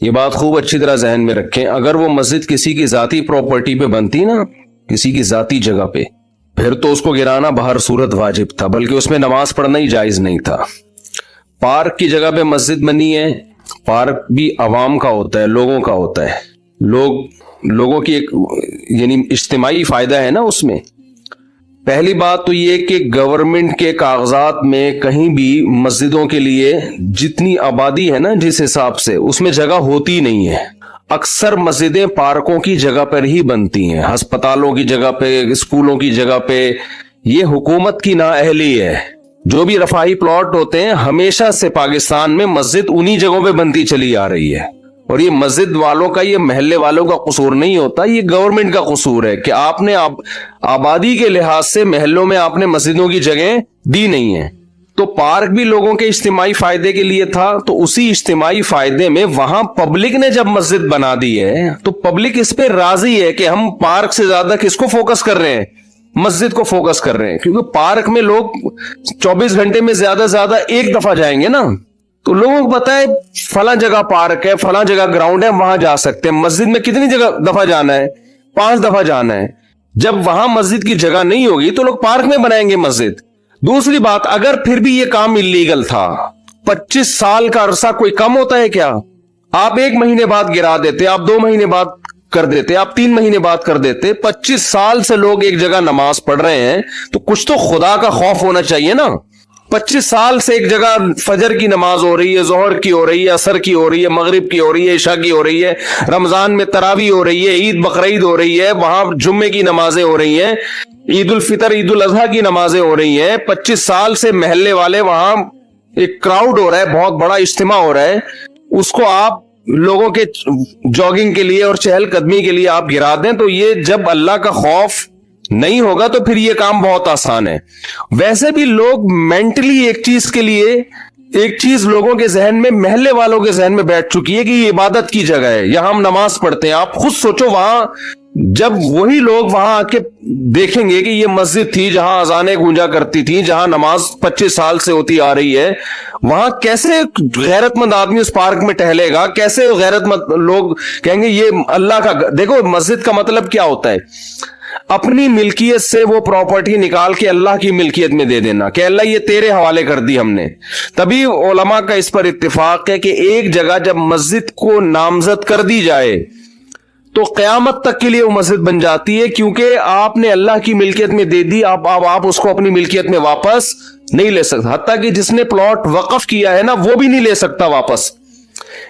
یہ بات خوب اچھی طرح ذہن میں رکھیں، اگر وہ مسجد کسی کی ذاتی پراپرٹی پہ بنتی نا، کسی کی ذاتی جگہ پہ، پھر تو اس کو گرانا بہر صورت واجب تھا، بلکہ اس میں نماز پڑھنا ہی جائز نہیں تھا۔ پارک کی جگہ پہ مسجد بنی ہے، پارک بھی عوام کا ہوتا ہے، لوگوں کا ہوتا ہے، لوگوں کی ایک یعنی اجتماعی فائدہ ہے نا اس میں۔ پہلی بات تو یہ کہ گورنمنٹ کے کاغذات میں کہیں بھی مسجدوں کے لیے جتنی آبادی ہے نا جس حساب سے، اس میں جگہ ہوتی نہیں ہے۔ اکثر مسجدیں پارکوں کی جگہ پر ہی بنتی ہیں، ہسپتالوں کی جگہ پہ، اسکولوں کی جگہ پہ۔ یہ حکومت کی نااہلی ہے۔ جو بھی رفاہی پلاٹ ہوتے ہیں ہمیشہ سے پاکستان میں مسجد انہی جگہوں پہ بنتی چلی آ رہی ہے، اور یہ مسجد والوں کا، یہ محلے والوں کا قصور نہیں ہوتا، یہ گورنمنٹ کا قصور ہے کہ آپ نے آبادی کے لحاظ سے محلوں میں آپ نے مسجدوں کی جگہیں دی نہیں ہیں۔ تو پارک بھی لوگوں کے اجتماعی فائدے کے لیے تھا، تو اسی اجتماعی فائدے میں وہاں پبلک نے جب مسجد بنا دی ہے تو پبلک اس پہ راضی ہے کہ ہم پارک سے زیادہ کس کو فوکس کر رہے ہیں؟ مسجد کو فوکس کر رہے ہیں، کیونکہ پارک میں لوگ 24 گھنٹے میں زیادہ ایک دفعہ جائیں گے نا، تو لوگوں کو پتا ہے فلاں جگہ پارک ہے، فلاں جگہ گراؤنڈ ہے، وہاں جا سکتے ہیں۔ مسجد میں کتنی دفعہ جانا ہے؟ 5 دفعہ جانا ہے۔ جب وہاں مسجد کی جگہ نہیں ہوگی تو لوگ پارک میں بنائیں گے مسجد۔ دوسری بات، اگر پھر بھی یہ کام اللیگل تھا، 25 سال کا عرصہ کوئی کم ہوتا ہے کیا؟ آپ 1 مہینے بعد گرا دیتے، آپ 2 مہینے بعد کر دیتے، آپ 3 مہینے بعد کر دیتے۔ 25 سال سے لوگ ایک جگہ نماز پڑھ رہے ہیں تو کچھ تو خدا کا خوف ہونا چاہیے نا۔ 25 سال سے ایک جگہ فجر کی نماز ہو رہی ہے، ظہر کی ہو رہی ہے، عصر کی ہو رہی ہے، مغرب کی ہو رہی ہے، عشاء کی ہو رہی ہے، رمضان میں تراویح ہو رہی ہے، عید بقرعید ہو رہی ہے، وہاں جمعے کی نمازیں ہو رہی ہیں، عید الفطر عید الاضحیٰ کی نمازیں ہو رہی ہیں۔ 25 سال سے محلے والے وہاں ایک کراؤڈ ہو رہا ہے، بہت بڑا اجتماع ہو رہا ہے، اس کو آپ لوگوں کے جاگنگ کے لیے اور چہل قدمی کے لیے آپ گرا دیں، تو یہ جب اللہ کا خوف نہیں ہوگا تو پھر یہ کام بہت آسان ہے۔ ویسے بھی لوگ مینٹلی ایک چیز کے لیے، ایک چیز لوگوں کے ذہن میں، محلے والوں کے ذہن میں بیٹھ چکی ہے کہ یہ عبادت کی جگہ ہے، یہاں ہم نماز پڑھتے ہیں۔ آپ خود سوچو، وہاں جب وہی لوگ وہاں آ کے دیکھیں گے کہ یہ مسجد تھی جہاں اذانیں گونجا کرتی تھی، جہاں نماز 25 سال سے ہوتی آ رہی ہے، وہاں کیسے غیرت مند آدمی اس پارک میں ٹہلے گا؟ کیسے غیرت مند لوگ کہیں گے یہ اللہ کا؟ دیکھو مسجد کا مطلب کیا ہوتا ہے، اپنی ملکیت سے وہ پراپرٹی نکال کے اللہ کی ملکیت میں دے دینا کہ اللہ یہ تیرے حوالے کر دی ہم نے۔ تبھی علماء کا اس پر اتفاق ہے کہ ایک جگہ جب مسجد کو نامزد کر دی جائے تو قیامت تک کے لیے وہ مسجد بن جاتی ہے، کیونکہ آپ نے اللہ کی ملکیت میں دے دی، آپ اس کو اپنی ملکیت میں واپس نہیں لے سکتے۔ حتیٰ کہ جس نے پلاٹ وقف کیا ہے نا وہ بھی نہیں لے سکتا واپس۔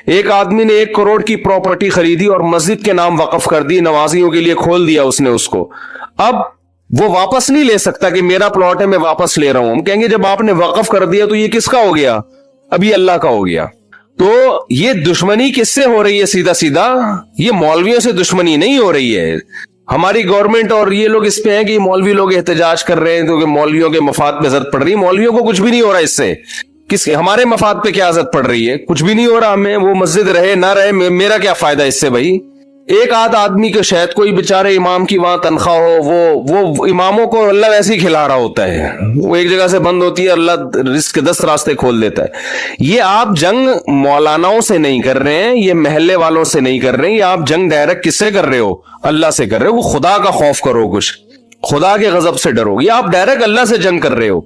ایک آدمی نے 1 کروڑ کی پراپرٹی خریدی اور مسجد کے نام وقف کر دی، نمازیوں کے لیے کھول دیا اس نے اس کو، اب وہ واپس نہیں لے سکتا کہ میرا پلاٹ ہے میں واپس لے رہا ہوں۔ ہم کہیں گے جب آپ نے وقف کر دیا تو یہ کس کا ہو گیا؟ اب یہ اللہ کا ہو گیا۔ تو یہ دشمنی کس سے ہو رہی ہے؟ سیدھا سیدھا یہ مولویوں سے دشمنی نہیں ہو رہی ہے۔ ہماری گورنمنٹ اور یہ لوگ اس پہ ہیں کہ مولوی لوگ احتجاج کر رہے ہیں کیونکہ مولویوں کے مفاد پہ ضرورت پڑ رہی ہے۔ مولویوں کو کچھ بھی نہیں ہو رہا اس سے، ہمارے مفاد پہ کیا ضرورت پڑ رہی ہے؟ کچھ بھی نہیں ہو رہا ہمیں، وہ مسجد رہے نہ رہے میرا کیا فائدہ اس سے بھائی؟ ایک آدھ آدمی کے شاید کوئی بیچارے امام کی وہاں تنخواہ ہو، وہ اماموں کو اللہ ویسے ہی کھلا رہا ہوتا ہے، وہ ایک جگہ سے بند ہوتی ہے، اللہ رزق کے 10 راستے کھول دیتا ہے۔ یہ آپ جنگ مولاناؤں سے نہیں کر رہے ہیں، یہ محلے والوں سے نہیں کر رہے ہیں، یہ آپ جنگ ڈائریکٹ کس سے کر رہے ہو؟ اللہ سے کر رہے ہو۔ وہ خدا کا خوف کرو، کچھ خدا کے غضب سے ڈرو، یہ آپ ڈائریکٹ اللہ سے جنگ کر رہے ہو۔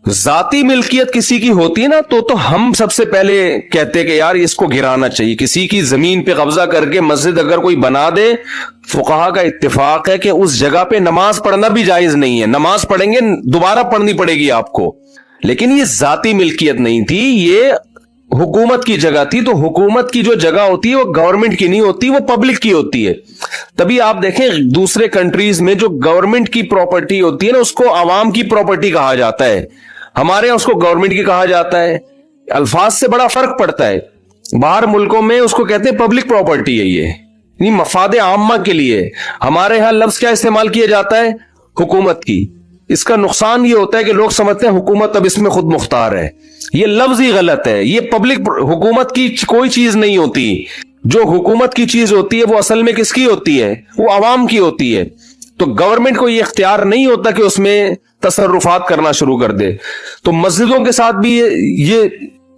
ذاتی ملکیت کسی کی ہوتی ہے نا تو ہم سب سے پہلے کہتے کہ یار اس کو گرانا چاہیے۔ کسی کی زمین پہ قبضہ کر کے مسجد اگر کوئی بنا دے، فقہا کا اتفاق ہے کہ اس جگہ پہ نماز پڑھنا بھی جائز نہیں ہے۔ نماز پڑھیں گے دوبارہ پڑھنی پڑے گی آپ کو، لیکن یہ ذاتی ملکیت نہیں تھی، یہ حکومت کی جگہ تھی۔ تو حکومت کی جو جگہ ہوتی ہے وہ گورنمنٹ کی نہیں ہوتی، وہ پبلک کی ہوتی ہے۔ تبھی آپ دیکھیں دوسرے کنٹریز میں جو گورنمنٹ کی پراپرٹی ہوتی ہے نا اس کو عوام کی پراپرٹی کہا جاتا ہے، ہمارے یہاں اس کو گورنمنٹ کی کہا جاتا ہے۔ الفاظ سے بڑا فرق پڑتا ہے، باہر ملکوں میں اس کو کہتے ہیں پبلک پراپرٹی ہے، یہ مفاد عامہ کے لیے۔ ہمارے ہاں لفظ کیا استعمال کیا جاتا ہے؟ حکومت کی۔ اس کا نقصان یہ ہوتا ہے کہ لوگ سمجھتے ہیں حکومت اب اس میں خود مختار ہے، یہ لفظ ہی غلط ہے۔ یہ پبلک حکومت کی کوئی چیز نہیں ہوتی، جو حکومت کی چیز ہوتی ہے وہ اصل میں کس کی ہوتی ہے؟ وہ عوام کی ہوتی ہے۔ تو گورنمنٹ کو یہ اختیار نہیں ہوتا کہ اس میں تصرفات کرنا شروع کر دے۔ تو مسجدوں کے ساتھ بھی یہ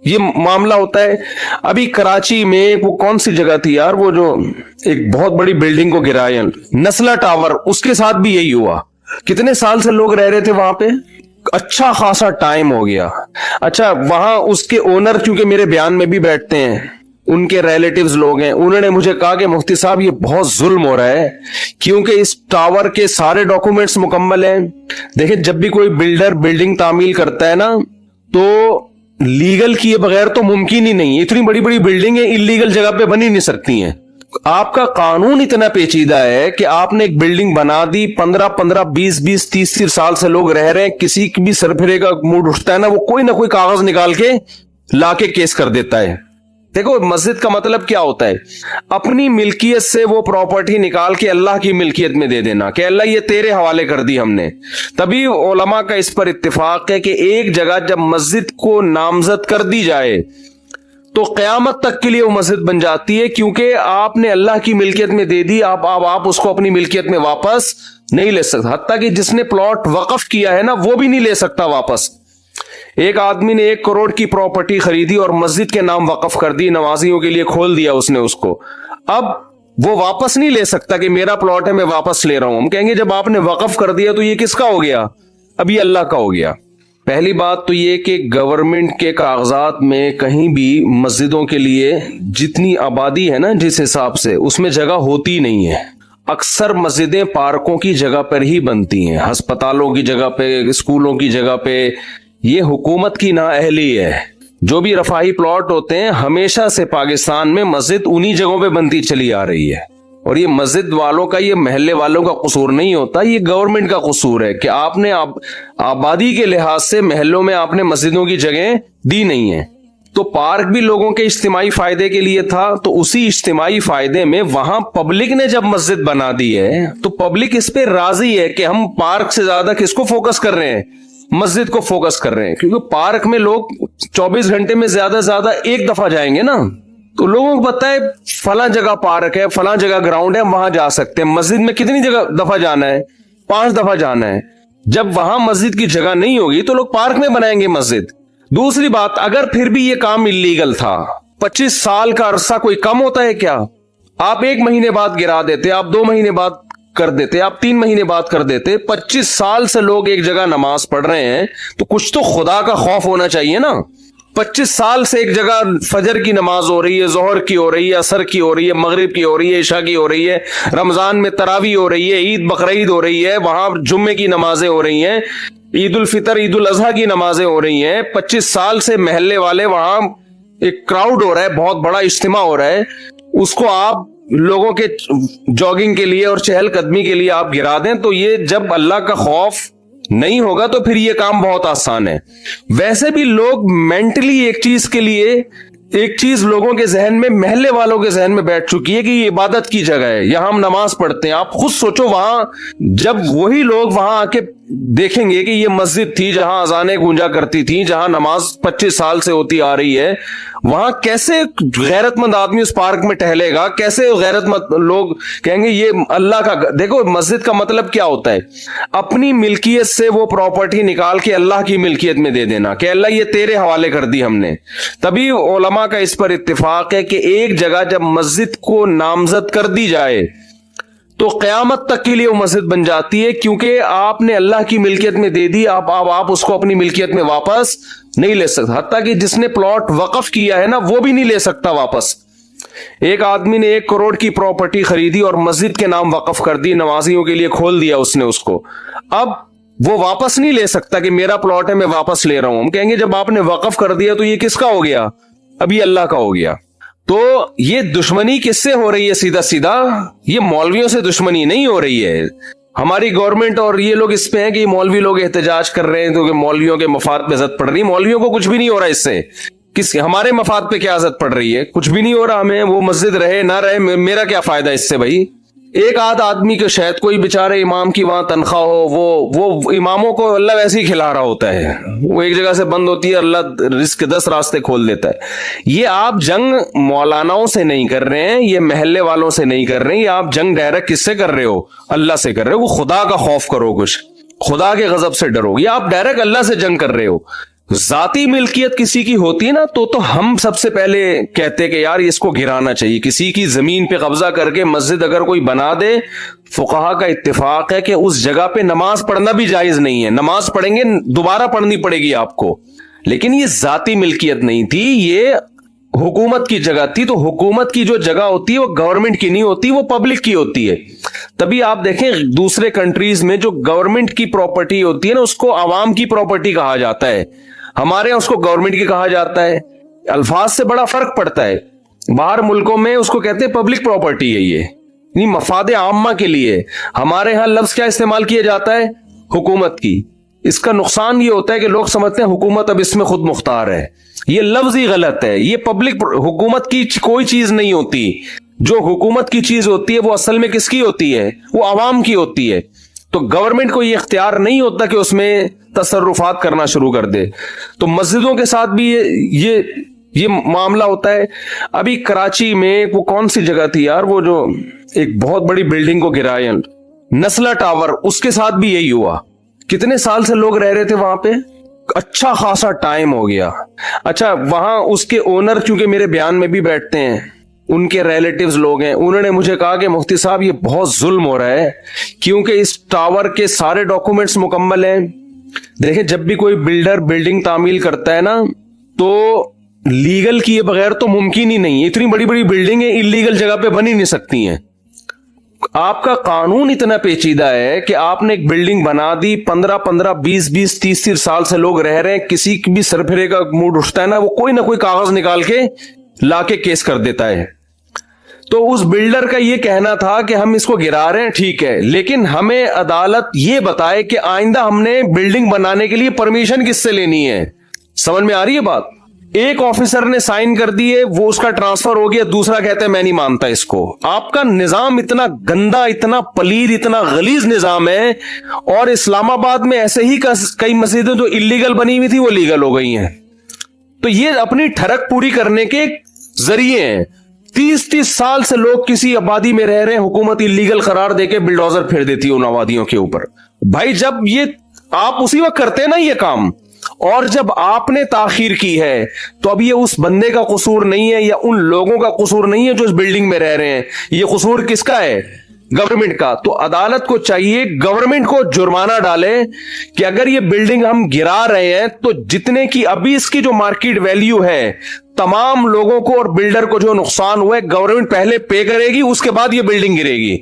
یہ معاملہ ہوتا ہے. ابھی کراچی میں وہ کون سی جگہ تھی یار, وہ جو ایک بہت بڑی بلڈنگ کو گرایا نسلا ٹاور, اس کے ساتھ بھی یہی ہوا. کتنے سال سے لوگ رہ رہے تھے وہاں پہ, اچھا خاصا ٹائم ہو گیا. اچھا وہاں اس کے اونر کیونکہ میرے بیان میں بھی بیٹھتے ہیں, ان کے ریلیٹیوز لوگ ہیں, انہوں نے مجھے کہا کہ مفتی صاحب یہ بہت ظلم ہو رہا ہے کیونکہ اس ٹاور کے سارے ڈاکومنٹس مکمل ہیں. دیکھیں جب بھی کوئی بلڈر بلڈنگ تعمیل کرتا ہے نا تو لیگل کیے بغیر تو ممکن ہی نہیں. اتنی بڑی بڑی بلڈنگیں انلیگل جگہ پہ بنی نہیں سکتی ہیں. آپ کا قانون اتنا پیچیدہ ہے کہ آپ نے ایک بلڈنگ بنا دی, 15 20 30 سال سے لوگ رہ رہے ہیں, کسی کی بھی سرپھرے کا موڈ اٹھتا ہے نا, وہ کوئی نہ کوئی کاغذ نکال کے لا کے کیس کر دیتا ہے. دیکھو مسجد کا مطلب کیا ہوتا ہے, اپنی ملکیت سے وہ پراپرٹی نکال کے اللہ کی ملکیت میں دے دینا کہ اللہ یہ تیرے حوالے کر دی ہم نے. تبھی علماء کا اس پر اتفاق ہے کہ ایک جگہ جب مسجد کو نامزد کر دی جائے تو قیامت تک کے لیے وہ مسجد بن جاتی ہے, کیونکہ آپ نے اللہ کی ملکیت میں دے دی. آپ اس کو اپنی ملکیت میں واپس نہیں لے سکتا. حتیٰ کہ جس نے پلاٹ وقف کیا ہے نا وہ بھی نہیں لے سکتا واپس. ایک آدمی نے 1 کروڑ کی پراپرٹی خریدی اور مسجد کے نام وقف کر دی, نمازیوں کے لیے کھول دیا اس نے اس کو. اب وہ واپس نہیں لے سکتا کہ میرا پلاٹ ہے میں واپس لے رہا ہوں. ہم کہیں گے جب آپ نے وقف کر دیا تو یہ کس کا ہو گیا, اب یہ اللہ کا ہو گیا. پہلی بات تو یہ کہ گورنمنٹ کے کاغذات میں کہیں بھی مسجدوں کے لیے جتنی آبادی ہے نا جس حساب سے اس میں جگہ ہوتی نہیں ہے. اکثر مسجدیں پارکوں کی جگہ پر ہی بنتی ہیں, ہسپتالوں کی جگہ پہ, اسکولوں کی جگہ پہ. یہ حکومت کی نااہلی ہے. جو بھی رفاہی پلاٹ ہوتے ہیں ہمیشہ سے پاکستان میں مسجد انہی جگہوں پہ بنتی چلی آ رہی ہے. اور یہ مسجد والوں کا, یہ محلے والوں کا قصور نہیں ہوتا, یہ گورنمنٹ کا قصور ہے کہ آپ نے آبادی کے لحاظ سے محلوں میں آپ نے مسجدوں کی جگہیں دی نہیں ہیں. تو پارک بھی لوگوں کے اجتماعی فائدے کے لیے تھا, تو اسی اجتماعی فائدے میں وہاں پبلک نے جب مسجد بنا دی ہے تو پبلک اس پہ راضی ہے کہ ہم پارک سے زیادہ کس کو فوکس کر رہے ہیں, مسجد کو فوکس کر رہے ہیں. کیونکہ پارک میں لوگ 24 گھنٹے میں زیادہ سے زیادہ ایک دفعہ جائیں گے نا, تو لوگوں کو پتہ ہے فلاں جگہ پارک ہے, فلاں جگہ گراؤنڈ ہے, وہاں جا سکتے ہیں. مسجد میں کتنی دفعہ جانا ہے, 5 دفعہ جانا ہے. جب وہاں مسجد کی جگہ نہیں ہوگی تو لوگ پارک میں بنائیں گے مسجد. دوسری بات, اگر پھر بھی یہ کام انلیگل تھا, 25 سال کا عرصہ کوئی کم ہوتا ہے کیا؟ آپ 1 مہینے بعد گرا دیتے, آپ 2 مہینے بعد کر دیتے, آپ 3 مہینے بعد کر دیتے. 25 سال سے لوگ ایک جگہ نماز پڑھ رہے ہیں تو کچھ تو خدا کا خوف ہونا چاہیے نا. 25 سال سے ایک جگہ فجر کی نماز ہو رہی ہے, ظہر کی ہو رہی ہے, عصر کی ہو رہی ہے, مغرب کی ہو رہی ہے, عشاء کی ہو رہی ہے, رمضان میں تراویح ہو رہی ہے, عید بقرعید ہو رہی ہے, وہاں جمعے کی نمازیں ہو رہی ہیں, عید الفطر عید الاضحیٰ کی نمازیں ہو رہی ہیں. 25 سال سے محلے والے وہاں ایک کراؤڈ ہو رہا ہے, بہت بڑا اجتماع ہو رہا ہے, اس کو آپ لوگوں کے جاگنگ کے لیے اور چہل قدمی کے لیے آپ گرا دیں. تو یہ جب اللہ کا خوف نہیں ہوگا تو پھر یہ کام بہت آسان ہے. ویسے بھی لوگ مینٹلی ایک چیز کے لیے, ایک چیز لوگوں کے ذہن میں, محلے والوں کے ذہن میں بیٹھ چکی ہے کہ یہ عبادت کی جگہ ہے, یہاں ہم نماز پڑھتے ہیں. آپ خود سوچو, وہاں جب وہی لوگ وہاں آ کے دیکھیں گے کہ یہ مسجد تھی جہاں اذانیں گونجا کرتی تھی, جہاں نماز 25 سال سے ہوتی آ رہی ہے, وہاں کیسے غیرت مند آدمی اس پارک میں ٹہلے گا, کیسے غیرت مند لوگ کہیں گے یہ اللہ کا. دیکھو مسجد کا مطلب کیا ہوتا ہے, اپنی ملکیت سے وہ پراپرٹی نکال کے اللہ کی ملکیت میں دے دینا کہ اللہ یہ تیرے حوالے کر دی ہم نے. تبھی علماء کا اس پر اتفاق ہے کہ ایک جگہ جب مسجد کو نامزد کر دی جائے تو قیامت تک کے لیے وہ مسجد بن جاتی ہے, کیونکہ آپ نے اللہ کی ملکیت میں دے دی, آپ اس کو اپنی ملکیت میں واپس نہیں لے سکتا. حتیٰ کہ جس نے پلاٹ وقف کیا ہے نا وہ بھی نہیں لے سکتا واپس. ایک آدمی نے 1 کروڑ کی پراپرٹی خریدی اور مسجد کے نام وقف کر دی, نمازیوں کے لیے کھول دیا اس نے اس کو. اب وہ واپس نہیں لے سکتا کہ میرا پلاٹ ہے میں واپس لے رہا ہوں. ہم کہیں گے جب آپ نے وقف کر دیا تو یہ کس کا ہو گیا, اب یہ اللہ کا ہو گیا. تو یہ دشمنی کس سے ہو رہی ہے, سیدھا سیدھا یہ مولویوں سے دشمنی نہیں ہو رہی ہے. ہماری گورنمنٹ اور یہ لوگ اس پہ ہیں کہ یہ مولوی لوگ احتجاج کر رہے ہیں کیونکہ مولویوں کے مفاد پہ زد پڑ رہی ہے. مولویوں کو کچھ بھی نہیں ہو رہا اس سے, ہمارے مفاد پہ کیا زد پڑ رہی ہے, کچھ بھی نہیں ہو رہا. ہمیں وہ مسجد رہے نہ رہے میرا کیا فائدہ اس سے بھائی. ایک آدھ آدمی کے شاید کوئی بیچارے امام کی وہاں تنخواہ ہو, وہ اماموں کو اللہ ویسے ہی کھلا رہا ہوتا ہے, وہ ایک جگہ سے بند ہوتی ہے, اللہ رزق کے 10 راستے کھول دیتا ہے. یہ آپ جنگ مولاناؤں سے نہیں کر رہے ہیں, یہ محلے والوں سے نہیں کر رہے ہیں, یہ آپ جنگ ڈائریکٹ کس سے کر رہے ہو, اللہ سے کر رہے ہو. وہ خدا کا خوف کرو, کچھ خدا کے غضب سے ڈرو, یہ آپ ڈائریکٹ اللہ سے جنگ کر رہے ہو. ذاتی ملکیت کسی کی ہوتی ہے نا تو ہم سب سے پہلے کہتے کہ یار اس کو گرانا چاہیے. کسی کی زمین پہ قبضہ کر کے مسجد اگر کوئی بنا دے, فقہا کا اتفاق ہے کہ اس جگہ پہ نماز پڑھنا بھی جائز نہیں ہے. نماز پڑھیں گے دوبارہ پڑھنی پڑے گی آپ کو, لیکن یہ ذاتی ملکیت نہیں تھی, یہ حکومت کی جگہ تھی. تو حکومت کی جو جگہ ہوتی ہے وہ گورنمنٹ کی نہیں ہوتی, وہ پبلک کی ہوتی ہے. تبھی آپ دیکھیں دوسرے کنٹریز میں جو گورنمنٹ کی پراپرٹی ہوتی ہے نا اس کو عوام کی پراپرٹی کہا جاتا ہے, ہمارے یہاں اس کو گورنمنٹ کی کہا جاتا ہے. الفاظ سے بڑا فرق پڑتا ہے. باہر ملکوں میں اس کو کہتے ہیں پبلک پراپرٹی ہے, یہ نہیں مفاد عامہ کے لیے. ہمارے ہاں لفظ کیا استعمال کیا جاتا ہے؟ حکومت کی. اس کا نقصان یہ ہوتا ہے کہ لوگ سمجھتے ہیں حکومت اب اس میں خود مختار ہے. یہ لفظ ہی غلط ہے. یہ پبلک حکومت کی کوئی چیز نہیں ہوتی. جو حکومت کی چیز ہوتی ہے وہ اصل میں کس کی ہوتی ہے؟ وہ عوام کی ہوتی ہے. تو گورنمنٹ کو یہ اختیار نہیں ہوتا کہ اس میں تصرفات کرنا شروع کر دے. تو مسجدوں کے ساتھ بھی یہ معاملہ ہوتا ہے. ابھی کراچی میں وہ کون سی جگہ تھی یار, وہ جو ایک بہت بڑی بلڈنگ کو گرایا نسلا ٹاور, اس کے ساتھ بھی یہی ہوا. کتنے سال سے لوگ رہ رہے تھے وہاں پہ, اچھا خاصا ٹائم ہو گیا. اچھا وہاں اس کے اونر چونکہ میرے بیان میں بھی بیٹھتے ہیں, ان کے ریلیٹیوز لوگ ہیں, انہوں نے مجھے کہا کہ مفتی صاحب یہ بہت ظلم ہو رہا ہے کیونکہ اس ٹاور کے سارے ڈاکومنٹس مکمل ہیں. دیکھیں جب بھی کوئی بلڈر بلڈنگ تعمیل کرتا ہے نا تو لیگل کیے بغیر تو ممکن ہی نہیں. اتنی بڑی بڑی بلڈنگیں انلیگل جگہ پہ بن ہی نہیں سکتی ہیں. آپ کا قانون اتنا پیچیدہ ہے کہ آپ نے ایک بلڈنگ بنا دی, 15 20 30 سال سے لوگ رہ رہے ہیں. کسی کی بھی سرپھرے کا موڈ اٹھتا ہے نا, وہ کوئی نہ کوئی کاغذ نکال کے لا کے کیس کر دیتا ہے. تو اس بلڈر کا یہ کہنا تھا کہ ہم اس کو گرا رہے ہیں ٹھیک ہے, لیکن ہمیں عدالت یہ بتائے کہ آئندہ ہم نے بلڈنگ بنانے کے لیے پرمیشن کس سے لینی ہے. سمجھ میں آ رہی ہے بات؟ ایک آفیسر نے سائن کر دیے, وہ اس کا ٹرانسفر ہو گیا, دوسرا کہتا ہے میں نہیں مانتا اس کو. آپ کا نظام اتنا گندا, اتنا پلید, اتنا غلیظ نظام ہے. اور اسلام آباد میں ایسے ہی کئی مسجدیں جو انلیگل بنی ہوئی تھی وہ لیگل ہو گئی ہیں. تو یہ اپنی ٹھڑک پوری کرنے کے ذریعے ہیں. 30 سال سے لوگ کسی آبادی میں رہ رہے ہیں, حکومت انلیگل قرار دے کے بلڈوزر پھیر دیتی ہے ان آبادیوں کے اوپر. بھائی جب یہ آپ اسی وقت کرتے ہیں نا یہ کام, اور جب آپ نے تاخیر کی ہے تو اب یہ اس بندے کا قصور نہیں ہے یا ان لوگوں کا قصور نہیں ہے جو اس بلڈنگ میں رہ رہے ہیں. یہ قصور کس کا ہے؟ گورنمنٹ کا. تو عدالت کو چاہیے گورنمنٹ کو جرمانہ ڈالے کہ اگر یہ بلڈنگ ہم گرا رہے ہیں تو جتنے کی ابھی اس کی جو مارکیٹ ویلیو ہے تمام لوگوں کو اور بلڈر کو جو نقصان ہوا ہے گورنمنٹ پہلے پے کرے گی, اس کے بعد یہ بلڈنگ گرے گی.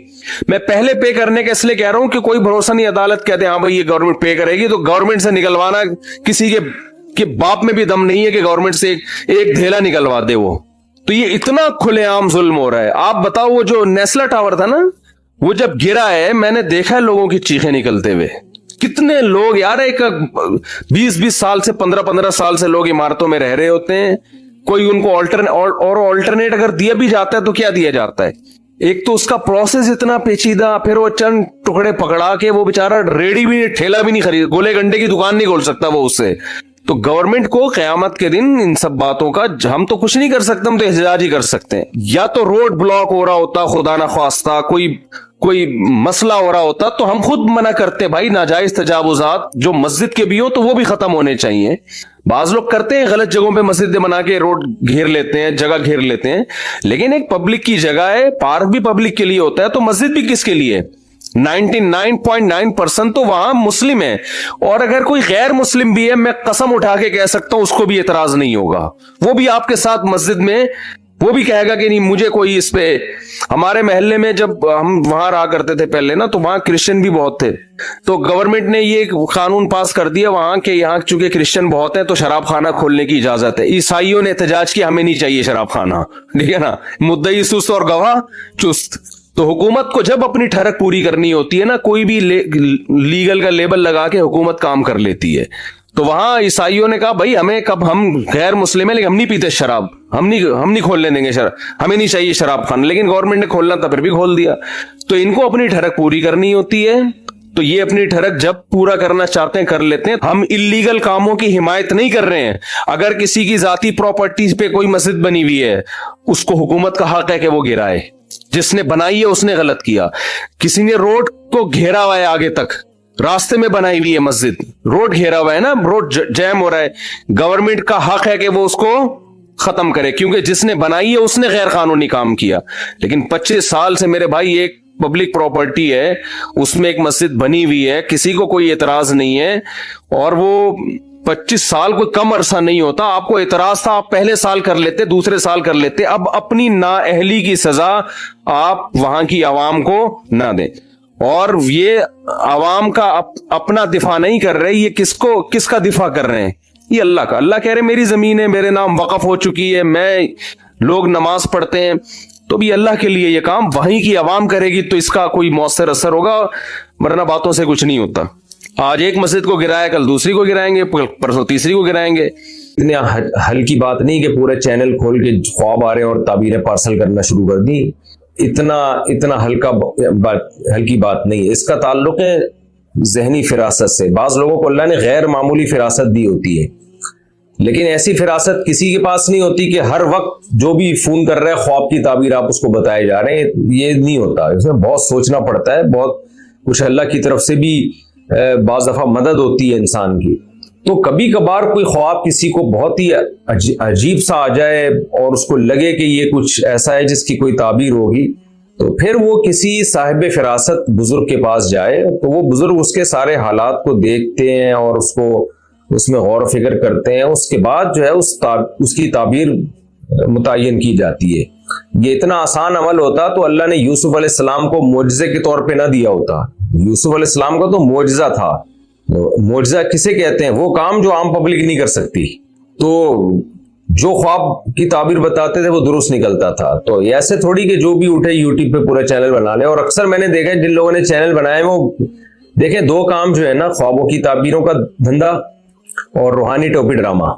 میں پہلے پے کرنے کا اس لیے کہہ رہا ہوں کہ کوئی بھروسہ نہیں, عدالت کہتے ہیں ہاں بھائی یہ گورنمنٹ پے کرے گی, تو گورنمنٹ سے نکلوانا کسی کے باپ میں بھی دم نہیں ہے کہ گورنمنٹ سے ایک دھیلا نکلوا دے وہ. تو یہ اتنا کھلے عام ظلم ہو رہا ہے. آپ بتاؤ وہ جو نیسلا ٹاور تھا نا, وہ جب گرا ہے میں نے دیکھا ہے لوگوں کی چیخیں نکلتے ہوئے. کتنے لوگ یار, ایک 20 سال سے 15 سال سے لوگ عمارتوں میں رہ رہے ہوتے ہیں. کوئی ان کو آلٹرنیٹ اگر دیا بھی جاتا ہے تو کیا دیا جاتا ہے؟ ایک تو اس کا پروسیس اتنا پیچیدہ, پھر وہ چند ٹکڑے پکڑا کے وہ بیچارہ ریڑی بھی نہیں, ٹھیلا بھی نہیں خرید, گولے گنڈے کی دکان نہیں کھول سکتا وہ اس سے. تو گورنمنٹ کو قیامت کے دن ان سب باتوں کا ہم تو کچھ نہیں کر سکتے, ہم تو احتجاج ہی کر سکتے ہیں. یا تو روڈ بلاک ہو رہا ہوتا خدا نہ خواستہ, کوئی مسئلہ ہو رہا ہوتا تو ہم خود منع کرتے بھائی ناجائز تجاوزات جو مسجد کے بھی ہو تو وہ بھی ختم ہونے چاہیے. بعض لوگ کرتے ہیں غلط جگہوں پہ مسجدیں بنا کے روڈ گھیر لیتے ہیں, جگہ گھیر لیتے ہیں, لیکن ایک پبلک کی جگہ ہے, پارک بھی پبلک کے لیے ہوتا ہے, تو مسجد بھی کس کے لیے؟ 99.9% تو وہاں مسلم ہے, اور اگر کوئی غیر مسلم بھی ہے میں قسم اٹھا کے کہہ سکتا ہوں اس کو بھی اعتراض نہیں ہوگا. وہ بھی آپ کے ساتھ مسجد میں وہ بھی کہے گا کہ نہیں مجھے کوئی اس پہ. ہمارے محلے میں جب ہم وہاں رہا کرتے تھے پہلے نا, تو وہاں کرسچن بھی بہت تھے, تو گورنمنٹ نے یہ قانون پاس کر دیا وہاں کہ یہاں چونکہ کرسچن بہت ہیں تو شراب خانہ کھولنے کی اجازت ہے. عیسائیوں نے احتجاج کیا ہمیں نہیں چاہیے شراب خانہ, ٹھیک ہے نا, مدعی سست اور گواہ چست. تو حکومت کو جب اپنی ٹھڑک پوری کرنی ہوتی ہے نا, کوئی بھی لیگل کا لیبل لگا کے حکومت کام کر لیتی ہے. تو وہاں عیسائیوں نے کہا بھائی ہمیں کب, ہم غیر مسلم ہیں لیکن ہم نہیں پیتے شراب, ہم نہیں کھولنے دیں گے شراب, ہمیں نہیں چاہیے شراب خانہ. لیکن گورنمنٹ نے کھولنا تھا پھر بھی کھول دیا. تو ان کو اپنی ٹھڑک پوری کرنی ہوتی ہے, تو یہ اپنی ٹھڑک جب پورا کرنا چاہتے ہیں کر لیتے ہیں. ہم انلیگل کاموں کی حمایت نہیں کر رہے ہیں. اگر کسی کی ذاتی پراپرٹی پہ کوئی مسجد بنی ہوئی ہے اس کو حکومت کا حق ہے کہ وہ گرائے, جس نے بنائی ہے اس نے غلط کیا. کسی نے روڈ کو گھیرا ہوا ہے آگے تک, راستے میں بنائی ہوئی ہے مسجد, روڈ گھیرا ہوا ہے نا, روڈ جیم ہو رہا ہے, گورنمنٹ کا حق ہے کہ وہ اس کو ختم کرے, کیونکہ جس نے بنائی ہے اس نے غیر قانونی کام کیا. لیکن 25 سال سے میرے بھائی ایک پبلک پراپرٹی ہے, اس میں ایک مسجد بنی ہوئی ہے, کسی کو کوئی اعتراض نہیں ہے, اور وہ 25 سال کوئی کم عرصہ نہیں ہوتا. آپ کو اعتراض تھا, آپ پہلے سال کر لیتے, دوسرے سال کر لیتے, اب اپنی نااہلی کی سزا آپ وہاں کی عوام کو نہ دیں. اور یہ عوام کا اپنا دفاع نہیں کر رہے, یہ کس کا دفاع کر رہے ہیں؟ یہ اللہ کا. اللہ کہہ رہے میری زمین ہے, میرے نام وقف ہو چکی ہے, میں لوگ نماز پڑھتے ہیں, تو بھی اللہ کے لیے یہ کام وہیں کی عوام کرے گی تو اس کا کوئی مؤثر اثر ہوگا, ورنہ باتوں سے کچھ نہیں ہوتا. آج ایک مسجد کو گرایا, کل دوسری کو گرائیں گے, پرسوں تیسری کو گرائیں گے. اتنے حل کی بات نہیں کہ پورے چینل کھول کے خواب آ رہے اور تعبیریں پارسل کرنا شروع کر دی. اتنا حل کی بات نہیں ہے. اس کا تعلق ہے ذہنی فراست سے. بعض لوگوں کو اللہ نے غیر معمولی فراست دی ہوتی ہے, لیکن ایسی فراست کسی کے پاس نہیں ہوتی کہ ہر وقت جو بھی فون کر رہے ہیں خواب کی تعبیر آپ اس کو بتائے جا رہے ہیں. یہ نہیں ہوتا, اس میں بہت سوچنا پڑتا ہے, بہت کچھ اللہ کی طرف سے بھی بعض دفعہ مدد ہوتی ہے انسان کی. تو کبھی کبھار کوئی خواب کسی کو بہت ہی عجیب سا آ جائے اور اس کو لگے کہ یہ کچھ ایسا ہے جس کی کوئی تعبیر ہوگی, تو پھر وہ کسی صاحب فراست بزرگ کے پاس جائے, تو وہ بزرگ اس کے سارے حالات کو دیکھتے ہیں اور اس میں غور و فکر کرتے ہیں. اس کے بعد جو ہے اس کی تعبیر متعین کی جاتی ہے. یہ اتنا آسان عمل ہوتا تو اللہ نے یوسف علیہ السلام کو معجزے کے طور پہ نہ دیا ہوتا. یوسف علیہ السلام کا تو معجزہ تھا. معجزہ کسے کہتے ہیں؟ وہ کام جو عام پبلک نہیں کر سکتی. تو جو خواب کی تعبیر بتاتے تھے وہ درست نکلتا تھا. تو ایسے تھوڑی کہ جو بھی اٹھے یوٹیوب پہ پورا چینل بنا لے. اور اکثر میں نے دیکھا جن لوگوں نے چینل بنائے وہ دیکھیں, دو کام جو ہے نا, خوابوں کی تعبیروں کا دھندا اور روحانی ٹوپی ڈرامہ,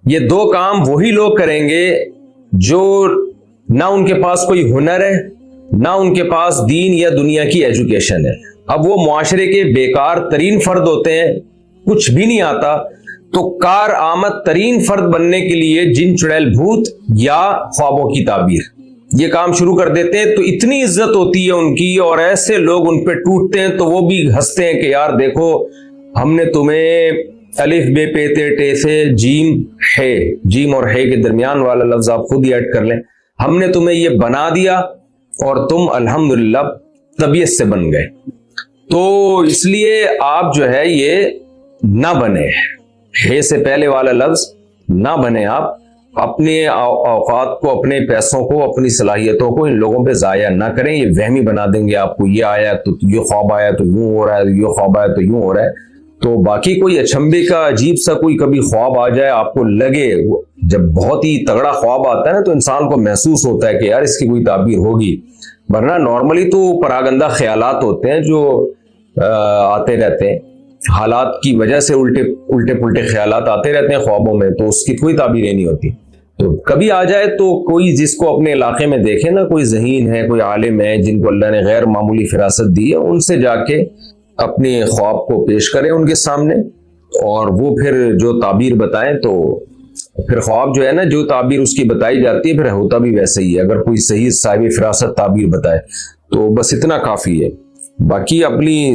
یہ دو کام وہی لوگ کریں گے جو نہ ان کے پاس کوئی ہنر ہے, نہ ان کے پاس دین یا دنیا کی ایجوکیشن ہے. اب وہ معاشرے کے بیکار ترین فرد ہوتے ہیں, کچھ بھی نہیں آتا, تو کار آمد ترین فرد بننے کے لیے جن چڑیل بھوت یا خوابوں کی تعبیر یہ کام شروع کر دیتے ہیں. تو اتنی عزت ہوتی ہے ان کی, اور ایسے لوگ ان پہ ٹوٹتے ہیں تو وہ بھی ہنستے ہیں کہ یار دیکھو ہم نے تمہیں الف بے پے تے ٹے سے جیم ہے, جیم اور ہے کے درمیان والا لفظ آپ خود ہی ایڈ کر لیں, ہم نے تمہیں یہ بنا دیا اور تم الحمدللہ طبیعت سے بن گئے. تو اس لیے آپ جو ہے یہ نہ بنے, ہے سے پہلے والا لفظ نہ بنے. آپ اپنے اوقات کو, اپنے پیسوں کو, اپنی صلاحیتوں کو ان لوگوں پہ ضائع نہ کریں. یہ وہمی بنا دیں گے آپ کو, یہ آیا تو یہ خواب آیا تو یوں ہو رہا ہے, یہ خواب آیا تو یوں ہو رہا ہے. تو باقی کوئی اچنبے کا عجیب سا کوئی کبھی خواب آ جائے, آپ کو لگے, جب بہت ہی تگڑا خواب آتا ہے نا تو انسان کو محسوس ہوتا ہے کہ یار اس کی کوئی تعبیر ہوگی. ورنہ نارملی تو پراگندہ خیالات ہوتے ہیں جو آتے رہتے ہیں, حالات کی وجہ سے الٹے پلٹے خیالات آتے رہتے ہیں خوابوں میں, تو اس کی کوئی تعبیریں نہیں ہوتی. تو کبھی آ جائے تو کوئی جس کو اپنے علاقے میں دیکھے نا, کوئی ذہین ہے, کوئی عالم ہے جن کو اللہ نے غیر معمولی فراست دی ہے, ان سے جا کے اپنے خواب کو پیش کریں ان کے سامنے, اور وہ پھر جو تعبیر بتائیں. تو پھر خواب جو ہے نا, جو تعبیر اس کی بتائی جاتی ہے پھر ہوتا بھی ویسے ہی ہے. اگر کوئی صحیح صاحب فراست تعبیر بتائے تو بس اتنا کافی ہے. باقی اپنی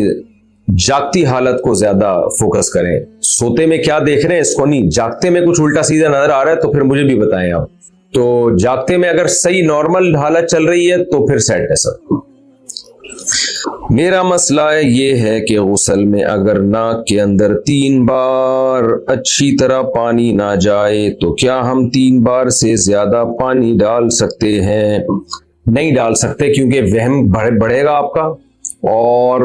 جاگتی حالت کو زیادہ فوکس کریں. سوتے میں کیا دیکھ رہے ہیں اس کو نہیں, جاگتے میں کچھ الٹا سیدھا نظر آ رہا ہے تو پھر مجھے بھی بتائیں آپ. تو جاگتے میں اگر صحیح نارمل حالت چل رہی ہے تو پھر سیٹ ہے سب. میرا مسئلہ یہ ہے کہ غسل میں اگر ناک کے اندر 3 بار اچھی طرح پانی نہ جائے تو کیا ہم 3 بار سے زیادہ پانی ڈال سکتے ہیں؟ نہیں ڈال سکتے, کیونکہ وہم بڑھے گا آپ کا اور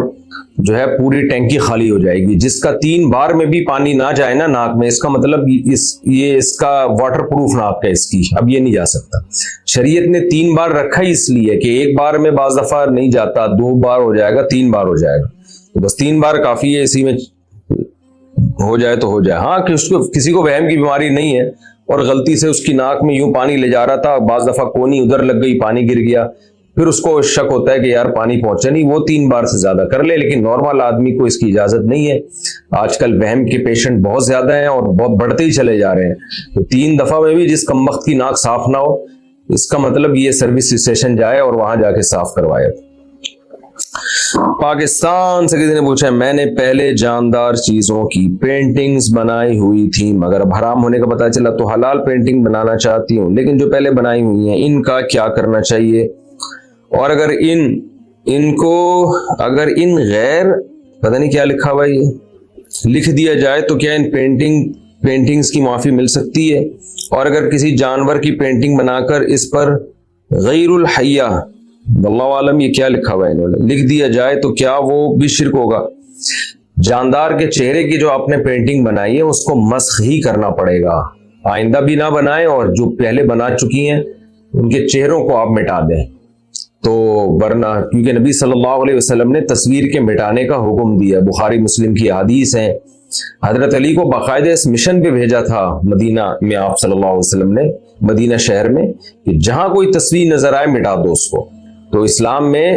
جو ہے پوری ٹینکی خالی ہو جائے گی. جس کا 3 بار میں بھی پانی نہ جائے نا ناک میں, اس کا مطلب اس کا واٹر پروف ناک ہے اس کی, اب یہ نہیں جا سکتا. شریعت نے 3 بار رکھا ہی اس لیے کہ ایک بار میں بعض دفعہ نہیں جاتا, 2 بار ہو جائے گا, 3 بار ہو جائے گا. تو بس 3 بار کافی ہے, اسی میں ہو جائے تو ہو جائے. ہاں کہ اس کو کسی کو وہم کی بیماری نہیں ہے اور غلطی سے اس کی ناک میں یوں پانی لے جا رہا تھا, بعض دفعہ کونی ادھر لگ گئی, پانی گر گیا, پھر اس کو شک ہوتا ہے کہ یار پانی پہنچا نہیں, وہ 3 بار سے زیادہ کر لے. لیکن نارمل آدمی کو اس کی اجازت نہیں ہے. آج کل وہم کے پیشنٹ بہت زیادہ ہیں اور بہت بڑھتے ہی چلے جا رہے ہیں. تو 3 دفعہ میں بھی جس کمبخت کی ناک صاف نہ ہو, اس کا مطلب یہ سروس اسٹیشن جائے اور وہاں جا کے صاف کروائے. پاکستان سے کسی نے پوچھا میں نے پہلے جاندار چیزوں کی پینٹنگز بنائی ہوئی تھی مگر اب حرام ہونے کا پتہ چلا تو حلال پینٹنگ بنانا چاہتی ہوں لیکن جو پہلے بنائی ہوئی ہیں ان کا کیا کرنا چاہیے اور اگر ان غیر پتہ نہیں کیا لکھا ہوا یہ لکھ دیا جائے تو کیا ان پینٹنگز کی معافی مل سکتی ہے اور اگر کسی جانور کی پینٹنگ بنا کر اس پر غیر الحیہ واللہ عالم یہ کیا لکھا ہوا ہے انہوں نے لکھ دیا جائے تو کیا وہ بھی شرک ہوگا؟ جاندار کے چہرے کی جو آپ نے پینٹنگ بنائی ہے اس کو مسخ ہی کرنا پڑے گا, آئندہ بھی نہ بنائیں اور جو پہلے بنا چکی ہیں ان کے چہروں کو آپ مٹا دیں تو ورنہ کیونکہ نبی صلی اللہ علیہ وسلم نے تصویر کے مٹانے کا حکم دیا, بخاری مسلم کی حدیث ہیں. حضرت علی کو باقاعدہ اس مشن پہ بھیجا تھا مدینہ میں آپ صلی اللہ علیہ وسلم نے, مدینہ شہر میں, کہ جہاں کوئی تصویر نظر آئے مٹا دو اس کو. تو اسلام میں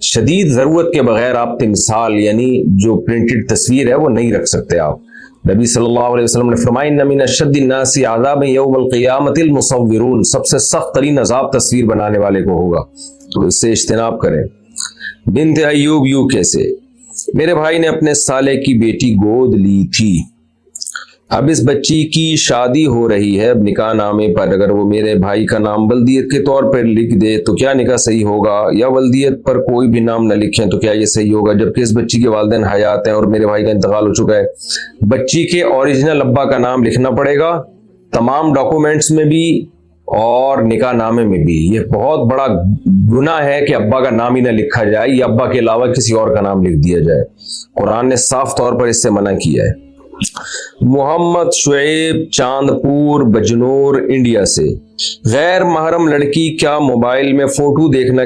شدید ضرورت کے بغیر آپ تمثال یعنی جو پرنٹڈ تصویر ہے وہ نہیں رکھ سکتے آپ. نبی صلی اللہ علیہ وسلم نے فرمایا ان من اشد الناس عذابا یوم القیامۃ المصورون, سب سے سخت ترین عذاب تصویر بنانے والے کو ہوگا, تو اس سے اجتناب کریں. بنت ایوب یوں کیسے؟ میرے بھائی نے اپنے سالے کی بیٹی گود لی تھی, اب اس بچی کی شادی ہو رہی ہے, اب نکاح نامے پر اگر وہ میرے بھائی کا نام ولدیت کے طور پر لکھ دے تو کیا نکاح صحیح ہوگا, یا ولدیت پر کوئی بھی نام نہ لکھیں تو کیا یہ صحیح ہوگا جبکہ اس بچی کے والدین حیات ہیں اور میرے بھائی کا انتقال ہو چکا ہے؟ بچی کے اوریجنل ابا کا نام لکھنا پڑے گا تمام ڈاکومنٹس میں بھی اور نکاح نامے میں بھی. یہ بہت بڑا گناہ ہے کہ ابا کا نام ہی نہ لکھا جائے یا ابا کے علاوہ کسی اور کا نام لکھ دیا جائے, قرآن نے صاف طور پر اس سے منع کیا ہے. محمد شعیب چاندپور بجنور انڈیا سے, غیر محرم لڑکی کیا موبائل میں فوٹو دیکھنا